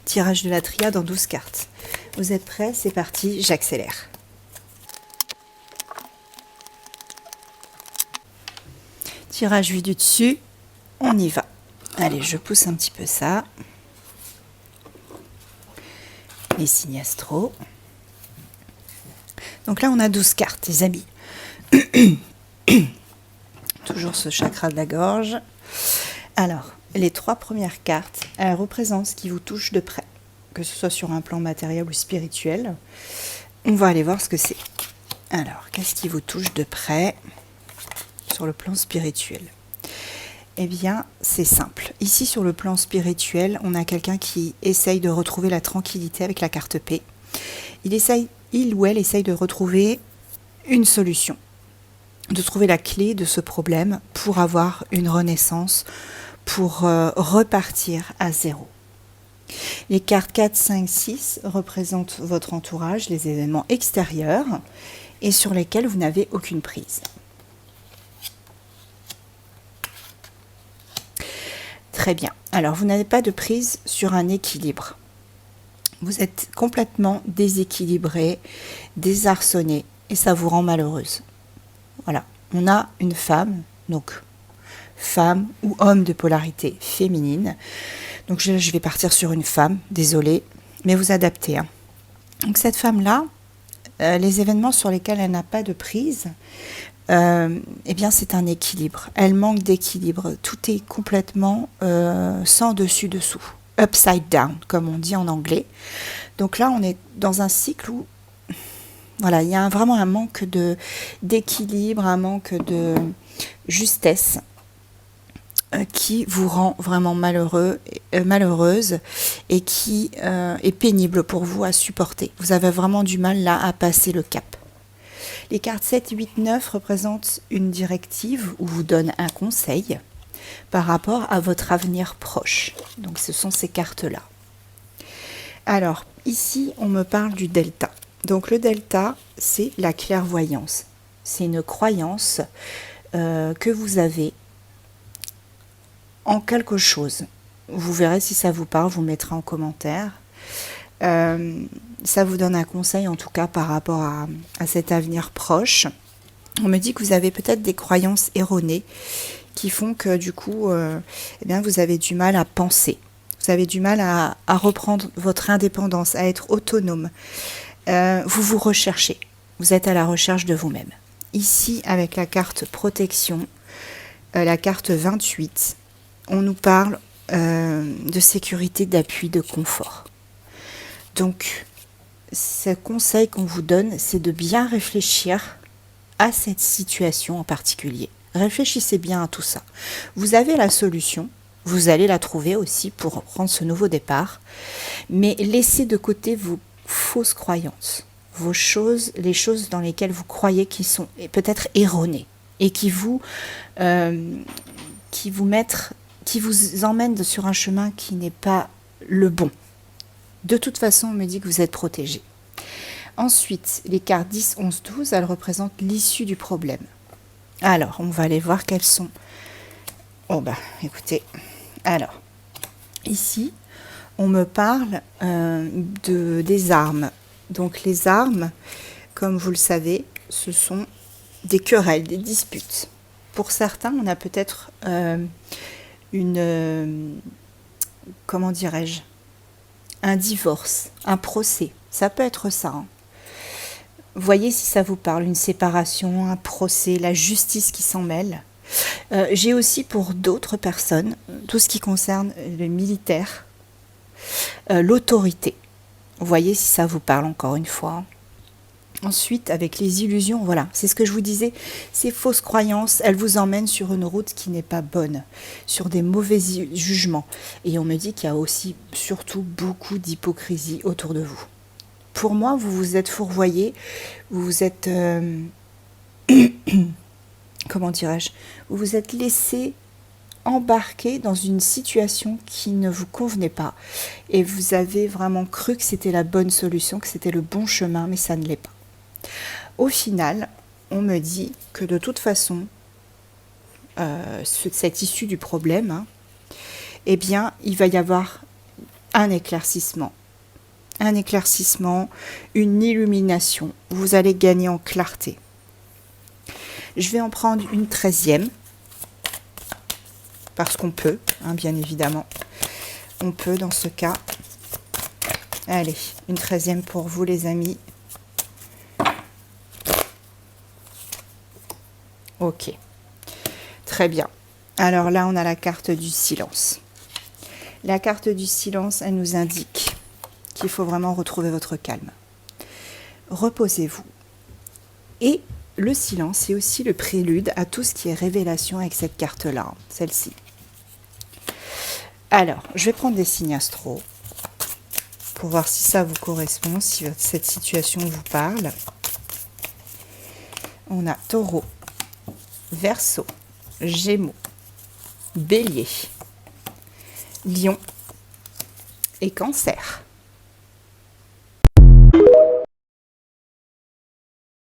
tirage de la triade en 12 cartes. Vous êtes prêts? C'est parti, j'accélère. Tirage vu du dessus, on y va. Allez, je pousse un petit peu ça. Les signes astro. Donc là, on a 12 cartes, les amis. Toujours ce chakra de la gorge. Alors, les 3 premières cartes, elles représentent ce qui vous touche de près, que ce soit sur un plan matériel ou spirituel. On va aller voir ce que c'est. Alors, qu'est-ce qui vous touche de près sur le plan spirituel? Eh bien, c'est simple. Ici, sur le plan spirituel, on a quelqu'un qui essaye de retrouver la tranquillité avec la carte P. Il ou elle essaye de retrouver une solution, de trouver la clé de ce problème pour avoir une renaissance, pour repartir à zéro. Les cartes 4, 5, 6 représentent votre entourage, les événements extérieurs et sur lesquels vous n'avez aucune prise. Très bien. Alors, vous n'avez pas de prise sur un équilibre. Vous êtes complètement déséquilibré, désarçonné, et ça vous rend malheureuse. Voilà. On a une femme, donc femme ou homme de polarité féminine. Donc, je vais partir sur une femme, désolée, mais vous adaptez. Hein. Donc, cette femme-là, les événements sur lesquels elle n'a pas de prise, eh bien c'est un équilibre. Elle manque d'équilibre. Tout est complètement sans dessus-dessous. Upside down, comme on dit en anglais. Donc là, on est dans un cycle où voilà, il y a vraiment un manque d'équilibre, un manque de justesse qui vous rend vraiment malheureuse et qui est pénible pour vous à supporter. Vous avez vraiment du mal là à passer le cap. Les cartes 7, 8, 9 représentent une directive ou vous donnent un conseil par rapport à votre avenir proche. Donc ce sont ces cartes-là. Alors, ici, on me parle du delta. Donc le delta, c'est la clairvoyance. C'est une croyance que vous avez en quelque chose. Vous verrez si ça vous parle, vous mettrez en commentaire. Ça vous donne un conseil en tout cas par rapport à cet avenir proche. On me dit que vous avez peut-être des croyances erronées qui font que du coup eh bien, vous avez du mal à penser. Vous avez du mal à reprendre votre indépendance, à être autonome. Vous vous recherchez. Vous êtes à la recherche de vous-même. Ici, avec la carte protection, la carte 28, on nous parle de sécurité, d'appui, de confort. Donc, ce conseil qu'on vous donne, c'est de bien réfléchir à cette situation en particulier. Réfléchissez bien à tout ça. Vous avez la solution, vous allez la trouver aussi pour prendre ce nouveau départ, mais laissez de côté vos fausses croyances, les choses dans lesquelles vous croyez qui sont peut-être erronées et qui vous emmènent sur un chemin qui n'est pas le bon. De toute façon, on me dit que vous êtes protégé. Ensuite, les cartes 10, 11, 12, elles représentent l'issue du problème. Alors, on va aller voir quelles sont. Oh bah, écoutez. Alors, ici, on me parle des armes. Donc, les armes, comme vous le savez, ce sont des querelles, des disputes. Pour certains, on a peut-être comment dirais-je, un divorce, un procès. Ça peut être ça. Hein. Voyez si ça vous parle, une séparation, un procès, la justice qui s'en mêle. J'ai aussi pour d'autres personnes, tout ce qui concerne le militaire, l'autorité. Voyez si ça vous parle encore une fois. Ensuite, avec les illusions, voilà, c'est ce que je vous disais, ces fausses croyances, elles vous emmènent sur une route qui n'est pas bonne, sur des mauvais jugements. Et on me dit qu'il y a aussi, surtout, beaucoup d'hypocrisie autour de vous. Pour moi, vous vous êtes fourvoyé, vous vous êtes, comment dirais-je, vous vous êtes laissé embarquer dans une situation qui ne vous convenait pas. Et vous avez vraiment cru que c'était la bonne solution, que c'était le bon chemin, mais ça ne l'est pas. Au final, on me dit que de toute façon, cette issue du problème, hein, eh bien, il va y avoir un éclaircissement, une illumination. Vous allez gagner en clarté. Je vais en prendre une 13e, parce qu'on peut, hein, bien évidemment. On peut dans ce cas. Allez, une 13e pour vous les amis. Ok, très bien. Alors là, on a la carte du silence. La carte du silence, elle nous indique qu'il faut vraiment retrouver votre calme. Reposez-vous. Et le silence, c'est aussi le prélude à tout ce qui est révélation avec cette carte-là, celle-ci. Alors, je vais prendre des signes astro pour voir si ça vous correspond, si cette situation vous parle. On a Taureau, Verseau, Gémeaux, Bélier, Lion et Cancer.